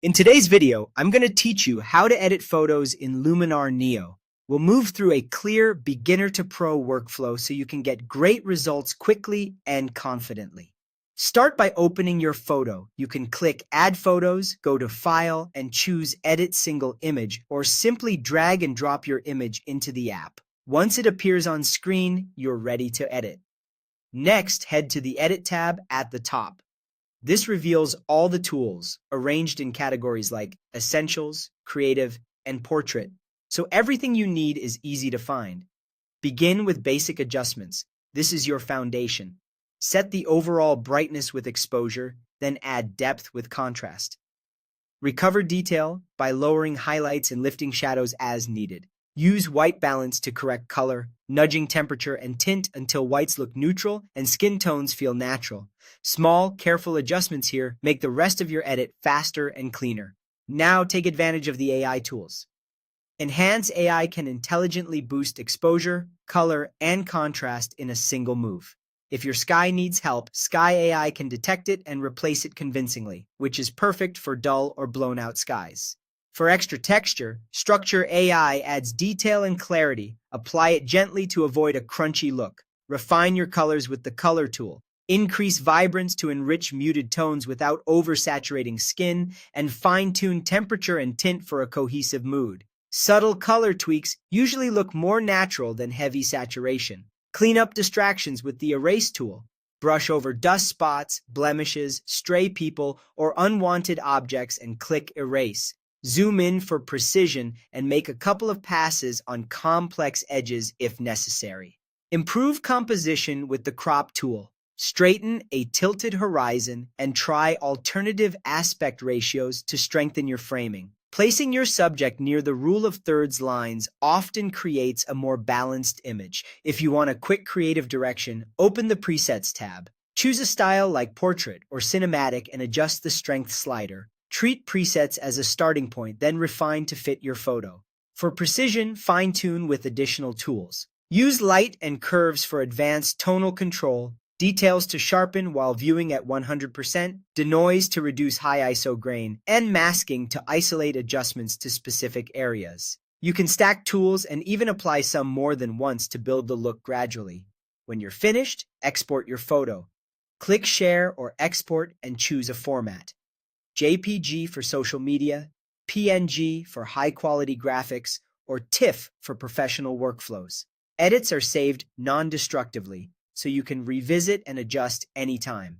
In today's video, I'm going to teach you how to edit photos in Luminar Neo. We'll move through a clear beginner to pro workflow so you can get great results quickly and confidently. Start by opening your photo. You can click Add Photos, go to File, and choose Edit Single Image, or simply drag and drop your image into the app. Once it appears on screen, you're ready to edit. Next, head to the Edit tab at the top. This reveals all the tools arranged in categories like Essentials, Creative, and Portrait, so everything you need is easy to find. Begin with basic adjustments. This is your foundation. Set the overall brightness with exposure, then add depth with contrast. Recover detail by lowering highlights and lifting shadows as needed. Use white balance to correct color, nudging temperature and tint until whites look neutral and skin tones feel natural. Small, careful adjustments here make the rest of your edit faster and cleaner. Now take advantage of the AI tools. Enhance AI can intelligently boost exposure, color, and contrast in a single move. If your sky needs help, Sky AI can detect it and replace it convincingly, which is perfect for dull or blown-out skies. For extra texture, Structure AI adds detail and clarity. Apply it gently to avoid a crunchy look. Refine your colors with the Color tool. Increase vibrance to enrich muted tones without oversaturating skin, and fine-tune temperature and tint for a cohesive mood. Subtle color tweaks usually look more natural than heavy saturation. Clean up distractions with the Erase tool. Brush over dust spots, blemishes, stray people, or unwanted objects and click Erase. Zoom in for precision and make a couple of passes on complex edges if necessary. Improve composition with the Crop tool. Straighten a tilted horizon and try alternative aspect ratios to strengthen your framing. Placing your subject near the rule of thirds lines often creates a more balanced image. If you want a quick creative direction, open the Presets tab. Choose a style like Portrait or Cinematic and adjust the strength slider. Treat presets as a starting point, then refine to fit your photo. For precision, fine-tune with additional tools. Use light and curves for advanced tonal control, details to sharpen while viewing at 100%, denoise to reduce high ISO grain, and masking to isolate adjustments to specific areas. You can stack tools and even apply some more than once to build the look gradually. When you're finished, export your photo. Click Share or Export and choose a format. JPG for social media, PNG for high-quality graphics, or TIFF for professional workflows. Edits are saved non-destructively, so you can revisit and adjust anytime.